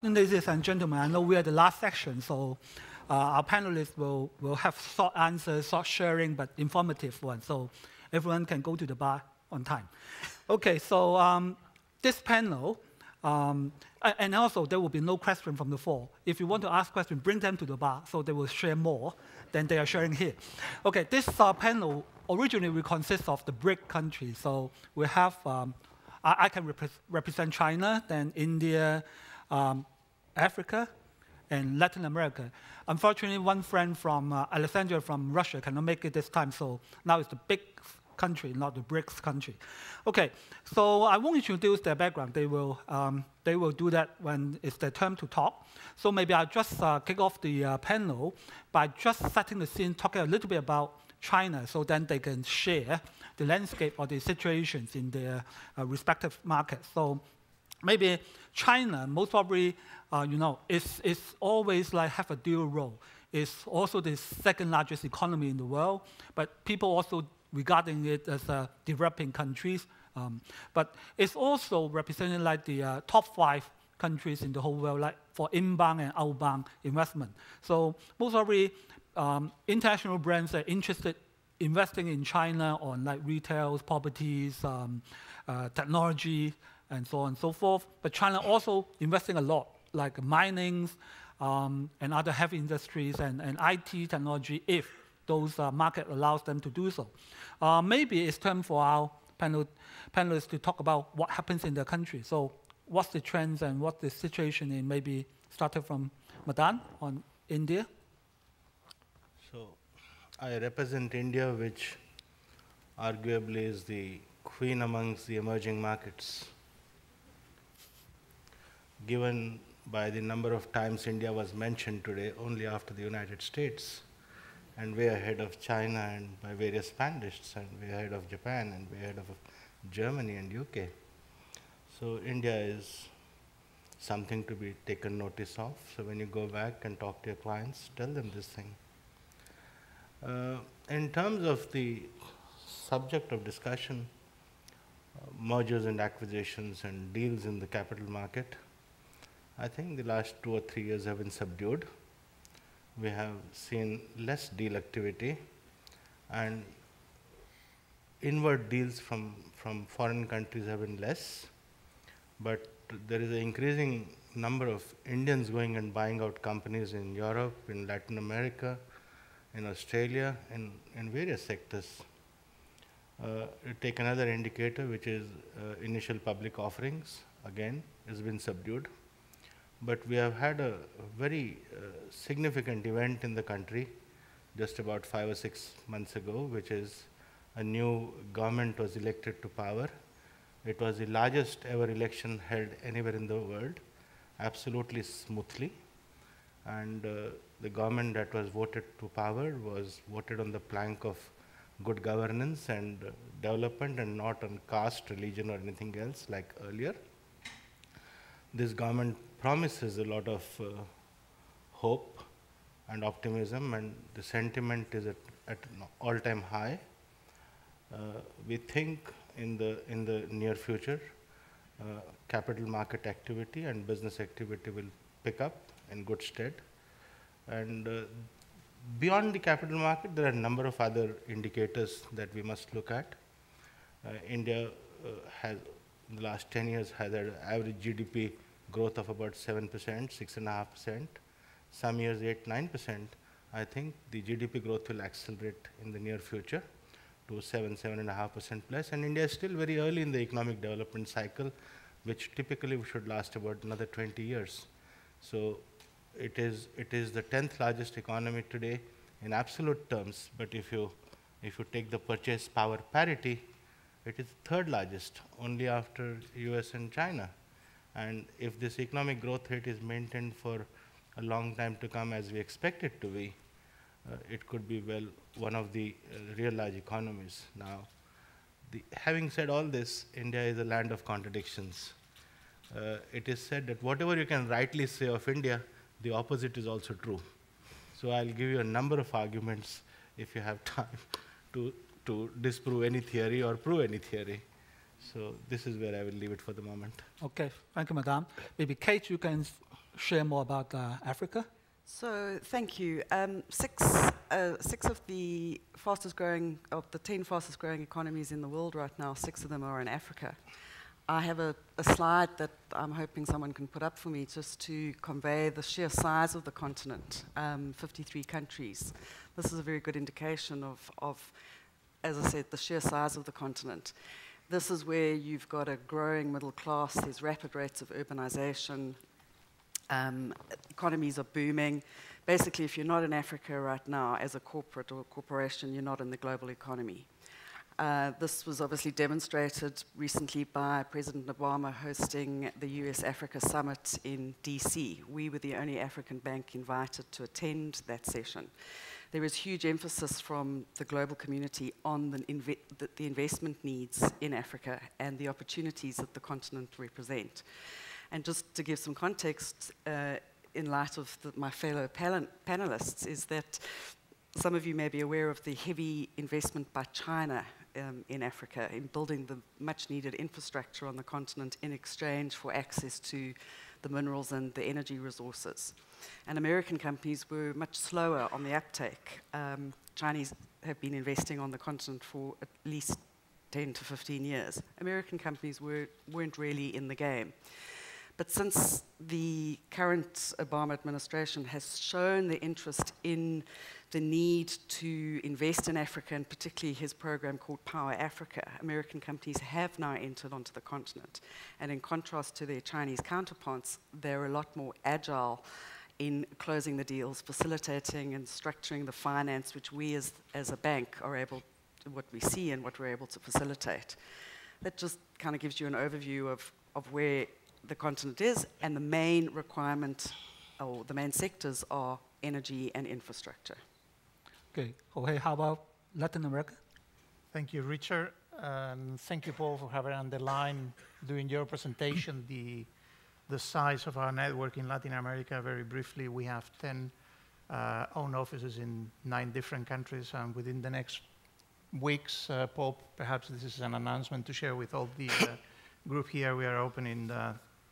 Ladies and gentlemen, I know we are the last section, so our panelists will have short answers, short sharing, but informative ones, so everyone can go to the bar on time. Okay, so this panel, and also there will be no question from the floor. If you want to ask questions, bring them to the bar, so they will share more than they are sharing here. Okay, this panel originally will consist of the BRIC countries, so we have, I can represent China, then India, Africa, and Latin America. Unfortunately, one friend from Alexandria from Russia cannot make it this time, so now it's the big country, not the BRICS country. Okay, so I won't introduce their background. They will do that when it's their turn to talk. So maybe I'll just kick off the panel by just setting the scene, talking a little bit about China, so then they can share the landscape or the situations in their respective markets. So maybe China, most probably, is always like have a dual role. It's also the second largest economy in the world, but people also regarding it as developing countries. But it's also representing like the top 5 countries in the whole world, like for inbound and outbound investment. So most probably, international brands are interested investing in China on like retail, properties, technology, and so on and so forth. But China also investing a lot, like mining and other heavy industries and IT technology, if those market allows them to do so. Maybe it's time for our panelists to talk about what happens in their country. So what's the trends and what's the situation in, maybe starting from Madan on India? So I represent India, which arguably is the queen amongst the emerging markets. Given by the number of times India was mentioned today, only after the United States, and way ahead of China and by various panelists, and way ahead of Japan, and way ahead of Germany and UK. So India is something to be taken notice of. So when you go back and talk to your clients, tell them this thing. In terms of the subject of discussion, mergers and acquisitions and deals in the capital market, I think the last 2 or 3 years have been subdued. We have seen less deal activity, and inward deals from foreign countries have been less, but there is an increasing number of Indians going and buying out companies in Europe, in Latin America, in Australia, in various sectors. Take another indicator, which is initial public offerings, again, has been subdued. But we have had a very significant event in the country just about 5 or 6 months ago, which is a new government was elected to power. It was the largest ever election held anywhere in the world, absolutely smoothly. And the government that was voted to power was voted on the plank of good governance and development, and not on caste, religion, or anything else like earlier. This government promises a lot of hope and optimism, and the sentiment is at an all-time high. We think in the near future, capital market activity and business activity will pick up in good stead. And beyond the capital market, there are a number of other indicators that we must look at. India has, in the last 10 years, has had an average GDP growth of about 7%, 6.5%, some years 8, 9%. I think the GDP growth will accelerate in the near future to 7, 7.5% plus. And India is still very early in the economic development cycle, which typically should last about another 20 years. So it is the 10th largest economy today in absolute terms, but if you take the purchase power parity, it is the 3rd largest, only after US and China. And if this economic growth rate is maintained for a long time to come, as we expect it to be, it could be well one of the real large economies. Now, having said all this, India is a land of contradictions. It is said that whatever you can rightly say of India, the opposite is also true. So I'll give you a number of arguments, if you have time, to disprove any theory or prove any theory. So this is where I will leave it for the moment. Okay, thank you, Madam. Maybe Kate, you can share more about Africa? So thank you. Six of the 10 fastest growing economies in the world right now, 6 of them are in Africa. I have a slide that I'm hoping someone can put up for me just to convey the sheer size of the continent, 53 countries. This is a very good indication of, as I said, the sheer size of the continent. This is where you've got a growing middle class, there's rapid rates of urbanization, economies are booming. Basically, if you're not in Africa right now as a corporate or a corporation, you're not in the global economy. This was obviously demonstrated recently by President Obama hosting the US-Africa Summit in DC. We were the only African bank invited to attend that session. There is huge emphasis from the global community on the investment needs in Africa and the opportunities that the continent represent. And just to give some context, in light of my fellow panelists, is that some of you may be aware of the heavy investment by China in Africa in building the much-needed infrastructure on the continent in exchange for access to the minerals and the energy resources. And American companies were much slower on the uptake. Chinese have been investing on the continent for at least 10 to 15 years. American companies weren't really in the game. But since the current Obama administration has shown the interest in the need to invest in Africa, and particularly his program called Power Africa, American companies have now entered onto the continent. And in contrast to their Chinese counterparts, they're a lot more agile in closing the deals, facilitating and structuring the finance, which we as a bank are able to, what we see and what we're able to facilitate. That just kind of gives you an overview of where the continent is, and the main requirement, or the main sectors are energy and infrastructure. Okay, Jorge, how about Latin America? Thank you, Richard. Thank you, Paul, for having underlined during your presentation the size of our network in Latin America. Very briefly, we have 10 own offices in 9 different countries, and within the next weeks, Paul, perhaps this is an announcement to share with all the group here. We are opening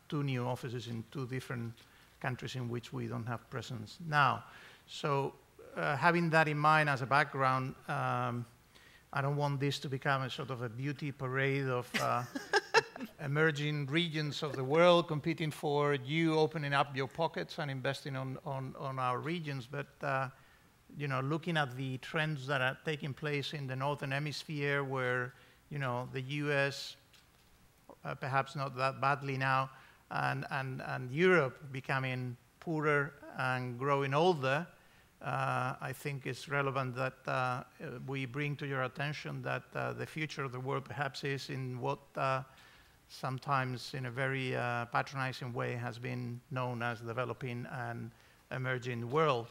2 new offices in 2 different countries in which we don't have presence now. So having that in mind as a background, I don't want this to become a sort of a beauty parade of emerging regions of the world competing for you opening up your pockets and investing on our regions. But you know, looking at the trends that are taking place in the Northern Hemisphere, where the US, perhaps not that badly now, and Europe becoming poorer and growing older, I think it's relevant that we bring to your attention that the future of the world perhaps is in what sometimes in a very patronizing way has been known as developing and emerging world.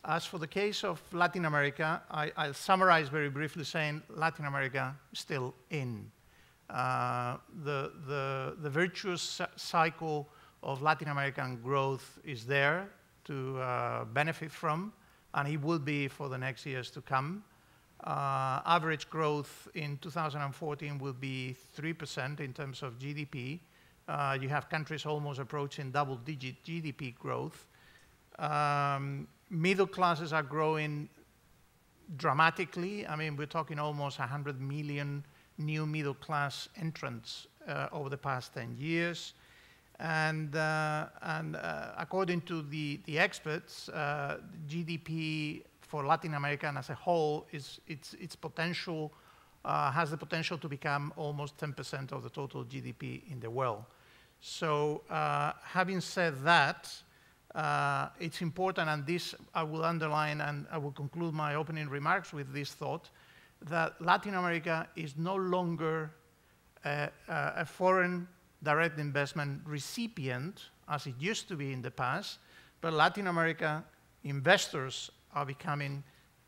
As for the case of Latin America, I'll summarize very briefly saying Latin America is still in. The virtuous cycle of Latin American growth is there to benefit from, and it will be for the next years to come. Average growth in 2014 will be 3% in terms of GDP. You have countries almost approaching double-digit GDP growth. Middle classes are growing dramatically. I mean, we're talking almost 100 million new middle class entrants over the past 10 years. And according to the experts, GDP for Latin America as a whole its potential has the potential to become almost 10% of the total GDP in the world. So having said that, it's important, and this I will underline, and I will conclude my opening remarks with this thought, that Latin America is no longer a foreign direct investment recipient, as it used to be in the past, but Latin America investors are becoming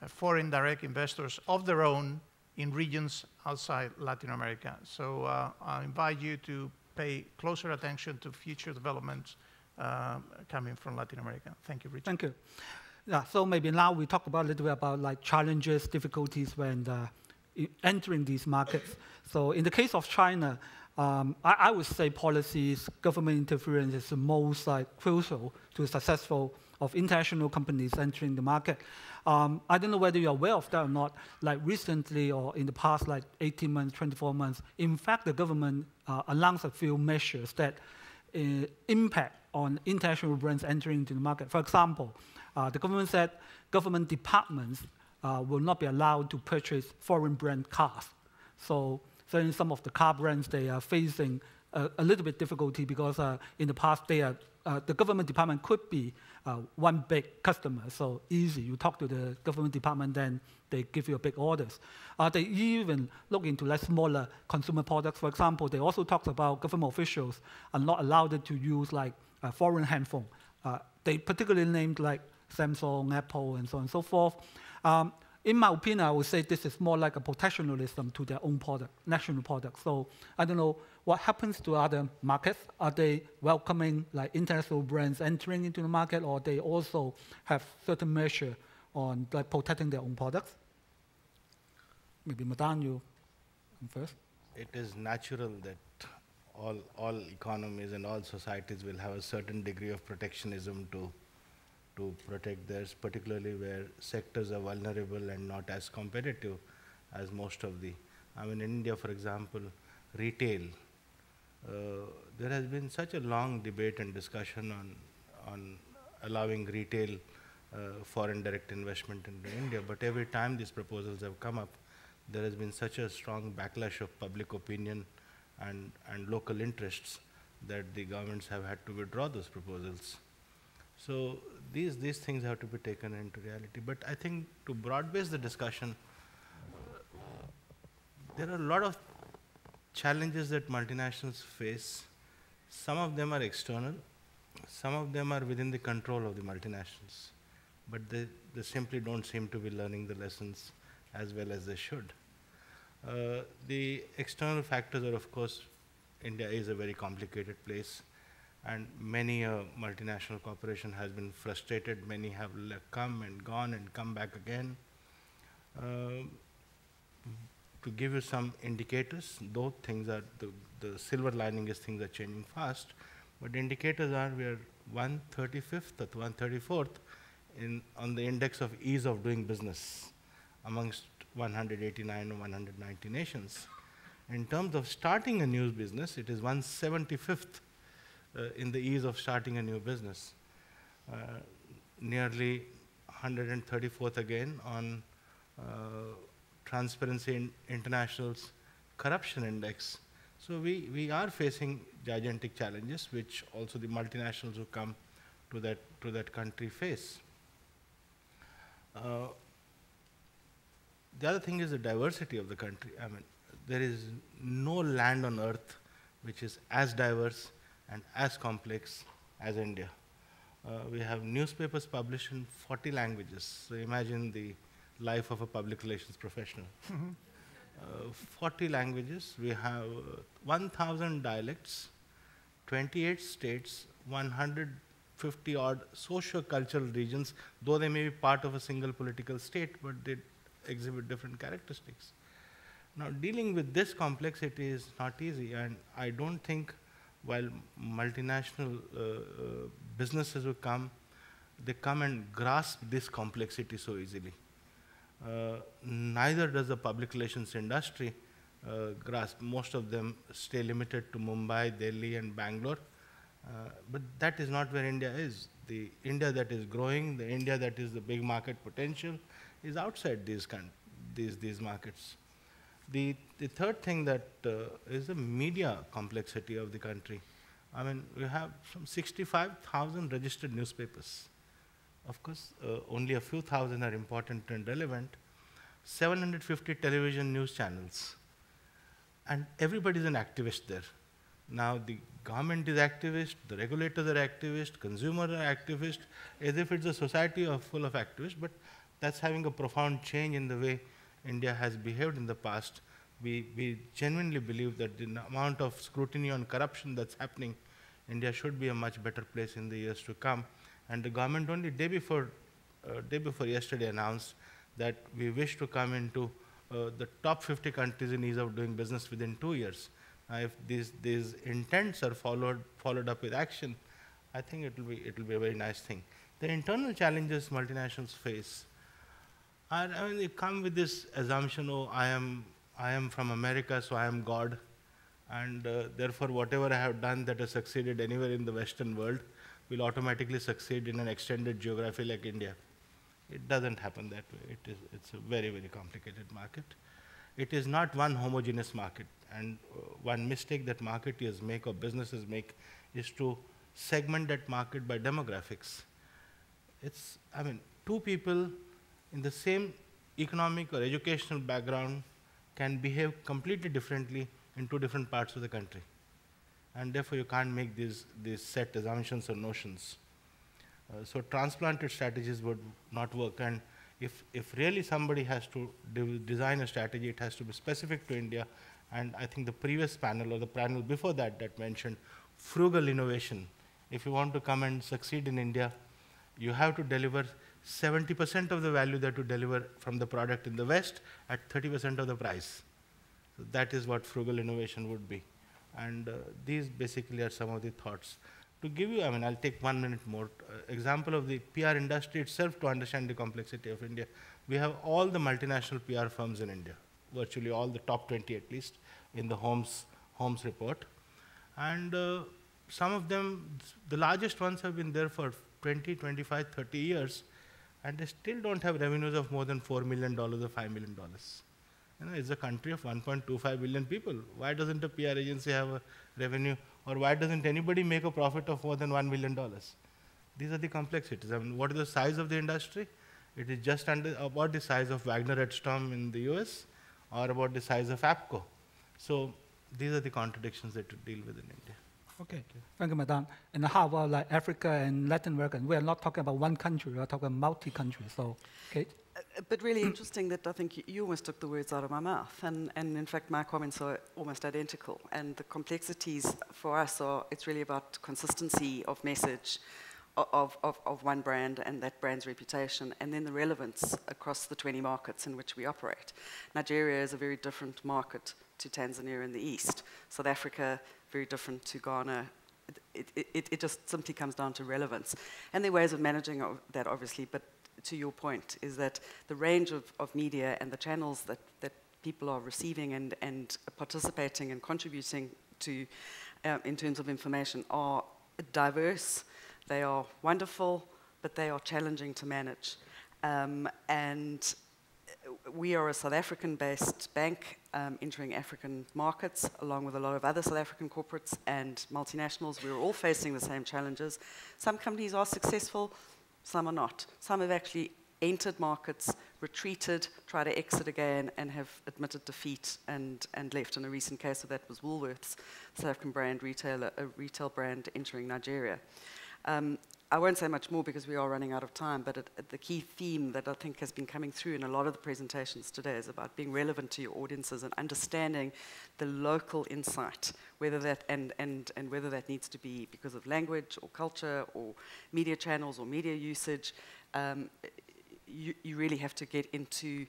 foreign direct investors of their own in regions outside Latin America. So I invite you to pay closer attention to future developments coming from Latin America. Thank you, Richard. Thank you. Yeah, so maybe now we talk about a little bit about like challenges, difficulties when entering these markets. So in the case of China, I would say policies, government interference is the most crucial to the successful of international companies entering the market. I don't know whether you're aware of that or not. Like recently or in the past, like 18 months, 24 months, in fact, the government announced a few measures that impact on international brands entering into the market. For example, the government said government departments will not be allowed to purchase foreign brand cars. So in some of the car brands, they are facing a little bit difficulty because in the past, the government department could be one big customer, so easy. You talk to the government department, then they give you big orders. They even look into smaller consumer products. For example, they also talked about government officials are not allowed to use a foreign handphone. They particularly named Samsung, Apple, and so on and so forth. In my opinion, I would say this is more like a protectionism to their own product, national product. So I don't know what happens to other markets. Are they welcoming international brands entering into the market, or they also have certain measure on protecting their own products? Maybe Madan, you come first. It is natural that all economies and all societies will have a certain degree of protectionism to protect theirs, particularly where sectors are vulnerable and not as competitive as most of the. In India, for example, retail. There has been such a long debate and discussion on allowing retail foreign direct investment into India, but every time these proposals have come up, there has been such a strong backlash of public opinion and local interests that the governments have had to withdraw those proposals. So these things have to be taken into reality. But I think to broad base the discussion, there are a lot of challenges that multinationals face. Some of them are external, some of them are within the control of the multinationals, but they simply don't seem to be learning the lessons as well as they should. The external factors are, of course, India is a very complicated place, and many multinational corporation has been frustrated. Many have come and gone and come back again. To give you some indicators, though things are, the silver lining is things are changing fast, but indicators are we are 135th or 134th on the index of ease of doing business amongst 189 or 190 nations. In terms of starting a new business, it is 175th in the ease of starting a new business. Nearly 134th again on Transparency International's corruption index. So we are facing gigantic challenges, which also the multinationals who come to that country face. The other thing is the diversity of the country. There is no land on earth which is as diverse and as complex as India. We have newspapers published in 40 languages. So imagine the life of a public relations professional. 40 languages. We have 1,000 dialects, 28 states, 150 odd socio-cultural regions, though they may be part of a single political state, but they exhibit different characteristics. Now, dealing with this complexity is not easy, and I don't think while multinational businesses will come, they come and grasp this complexity so easily. Neither does the public relations industry grasp. Most of them stay limited to Mumbai, Delhi, and Bangalore. But that is not where India is. The India that is growing, the India that is the big market potential, is outside these markets. The third thing that is the media complexity of the country. We have some 65,000 registered newspapers. Of course, only a few thousand are important and relevant. 750 television news channels. And everybody is an activist there. Now, the government is activist, the regulators are activist, consumers are activist, as if it's a society full of activists, but that's having a profound change in the way India has behaved in the past. We genuinely believe that the amount of scrutiny on corruption that's happening, India should be a much better place in the years to come. And the government only day before yesterday announced that we wish to come into the top 50 countries in ease of doing business within 2 years. If these intents are followed up with action, I think it will be a very nice thing. The internal challenges multinationals face are, I mean, they come with this assumption, oh, I am from America, so I am God, and therefore whatever I have done that has succeeded anywhere in the Western world will automatically succeed in an extended geography like India. It doesn't happen that way. It's a very, very complicated market. It is not one homogeneous market, and one mistake that marketers make or businesses make is to segment that market by demographics. It's, I mean, two people in the same economic or educational background can behave completely differently in two different parts of the country. And therefore, you can't make these set assumptions or notions. So transplanted strategies would not work. And if really somebody has to design a strategy, it has to be specific to India. And I think the previous panel or the panel before that mentioned frugal innovation. If you want to come and succeed in India, you have to deliver 70% of the value that you deliver from the product in the West at 30% of the price. So that is what frugal innovation would be. And these basically are some of the thoughts. To give you, I mean, I'll take 1 minute more. Example of the PR industry itself to understand the complexity of India. We have all the multinational PR firms in India, virtually all the top 20 at least in the Holmes report. And some of them, the largest ones have been there for 20, 25, 30 years, and they still don't have revenues of more than $4 million or $5 million. You know, it's a country of 1.25 billion people. Why doesn't a PR agency have a revenue, or why doesn't anybody make a profit of more than $1 million? These are the complexities. I mean, what is the size of the industry? It is just about the size of Wagner Edstrom in the US, or about the size of APCO. So these are the contradictions that you deal with in India. Okay, thank you, Madan. And how about like Africa and Latin America? We are not talking about one country, we are talking about multi-country. So, Kate? But really interesting that I think you almost took the words out of my mouth. And in fact, my comments are almost identical. And the complexities for us are, it's really about consistency of message of one brand and that brand's reputation, and then the relevance across the 20 markets in which we operate. Nigeria is a very different market to Tanzania in the east. South Africa, very different to Ghana. It just simply comes down to relevance. And there are ways of managing that, obviously, but to your point, is that the range of media and the channels that people are receiving and participating and contributing to in terms of information are diverse, they are wonderful, but they are challenging to manage. And we are a South African-based bank entering African markets, along with a lot of other South African corporates and multinationals. We're all facing the same challenges. Some companies are successful, some are not. Some have actually entered markets, retreated, tried to exit again, and have admitted defeat and left. And a recent case of that was Woolworths, South African brand retailer, a retail brand entering Nigeria. I won't say much more because we are running out of time, but the key theme that I think has been coming through in a lot of the presentations today is about being relevant to your audiences and understanding the local insight, whether that and whether that needs to be because of language or culture or media channels or media usage. You really have to get into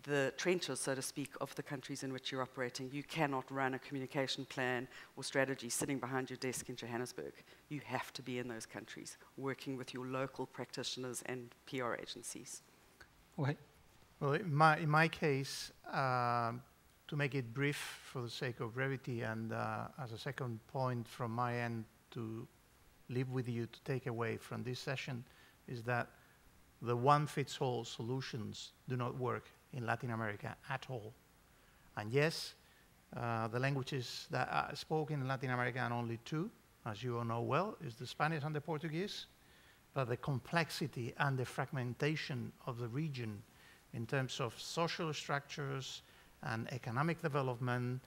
the trenches, so to speak, of the countries in which you're operating. You cannot run a communication plan or strategy sitting behind your desk in Johannesburg. You have to be in those countries, working with your local practitioners and PR agencies. Okay. Well, in my case, to make it brief for the sake of brevity, and as a second point from my end to leave with you to take away from this session, is that the one-fits-all solutions do not work in Latin America at all. And yes, the languages that are spoken in Latin America are only two, as you all know well, is the Spanish and the Portuguese. But the complexity and the fragmentation of the region in terms of social structures and economic development,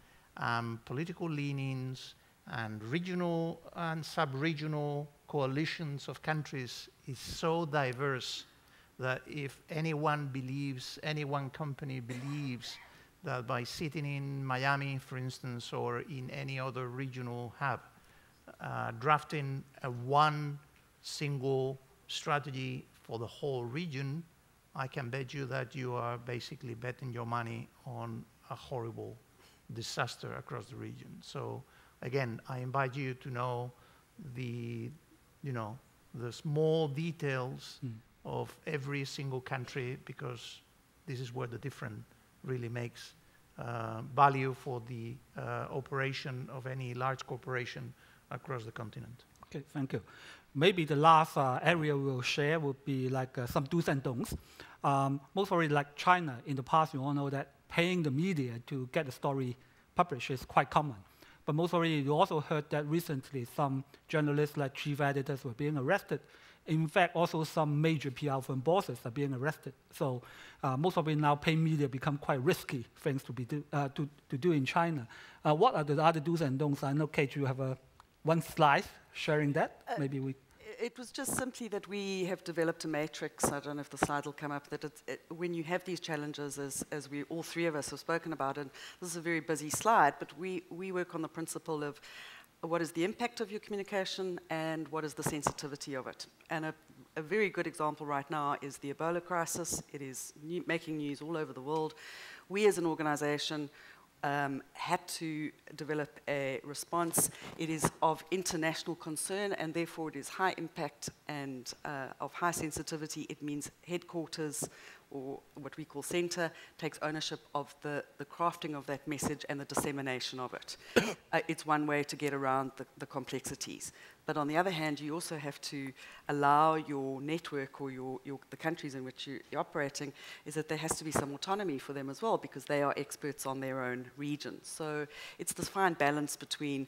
political leanings, and regional and sub-regional coalitions of countries is so diverse that if anyone believes, any one company believes that by sitting in Miami, for instance, or in any other regional hub, drafting one single strategy for the whole region, I can bet you that you are basically betting your money on a horrible disaster across the region. So again, I invite you to know the small details of every single country, because this is where the difference really makes value for the operation of any large corporation across the continent. Okay, thank you. Maybe the last area we'll share would be like some do's and don'ts. Most probably like China, in the past, you all know that paying the media to get the story published is quite common. But most probably you also heard that recently some journalists like chief editors were being arrested. In fact, also some major PR firm bosses are being arrested. So most probably now paying media become quite risky things to do in China. What are the other do's and don'ts? I know, Kate, you have one slide sharing that. Maybe we. It was just simply that we have developed a matrix. I don't know if the slide will come up. That when you have these challenges, as we all three of us have spoken about, and this is a very busy slide, but we work on the principle of what is the impact of your communication and what is the sensitivity of it. And a very good example right now is the Ebola crisis. It is making news all over the world. We as an organization had to develop a response. It is of international concern, and therefore it is high impact and of high sensitivity. It means headquarters, or what we call center, takes ownership of the crafting of that message and the dissemination of it. It's one way to get around the complexities. But on the other hand, you also have to allow your network or the countries in which you're operating, is that there has to be some autonomy for them as well, because they are experts on their own region. So it's this fine balance between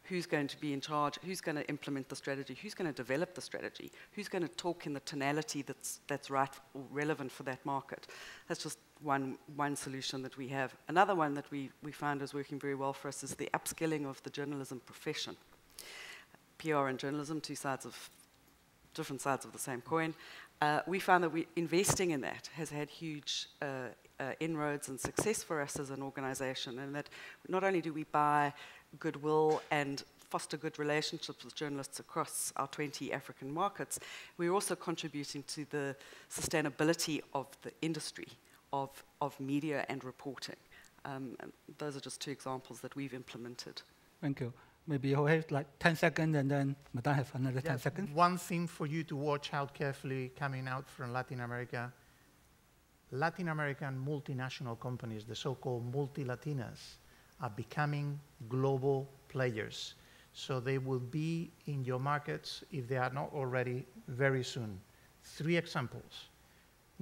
who's going to be in charge, who's going to implement the strategy, who's going to develop the strategy, who's going to talk in the tonality that's right or relevant for that market. That's just one solution that we have. Another one that we found is working very well for us is the upskilling of the journalism profession. PR and journalism, different sides of the same coin. We found that investing in that has had huge inroads and success for us as an organization, and that not only do we buy goodwill and foster good relationships with journalists across our 20 African markets, we're also contributing to the sustainability of the industry of media and reporting. And those are just two examples that we've implemented. Thank you. Maybe Jorge, like 10 seconds, and then Madan have another 10 seconds. One thing for you to watch out carefully coming out from Latin America. Latin American multinational companies, the so-called multi-Latinas, are becoming global players. So they will be in your markets, if they are not already, very soon. 3 examples.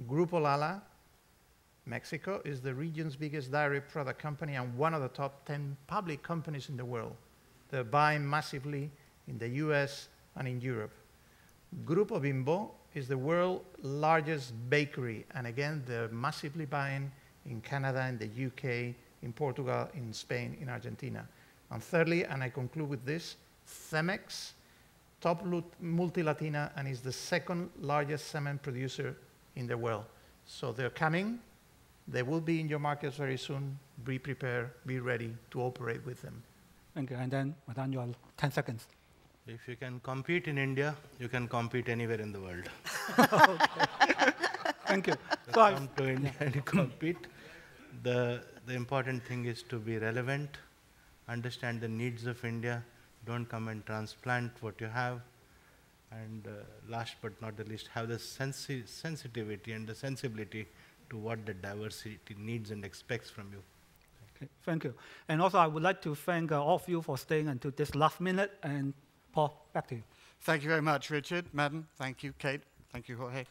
Grupo Lala, Mexico, is the region's biggest dairy product company and one of the top 10 public companies in the world. They're buying massively in the US and in Europe. Grupo Bimbo is the world's largest bakery, and again, they're massively buying in Canada, in the UK, in Portugal, in Spain, in Argentina. And thirdly, and I conclude with this, Cemex, top multi-Latina, and is the second largest cement producer in the world. So they're coming. They will be in your markets very soon. Be prepared, be ready to operate with them. Thank you. And then, Madan, you have 10 seconds. If you can compete in India, you can compete anywhere in the world. Thank you. So come to India and compete. The important thing is to be relevant, understand the needs of India, don't come and transplant what you have, and last but not the least, have the sensitivity and the sensibility to what the diversity needs and expects from you. Okay, thank you. And also, I would like to thank all of you for staying until this last minute. And Paul, back to you. Thank you very much, Richard. Madan, thank you. Kate, thank you, Jorge.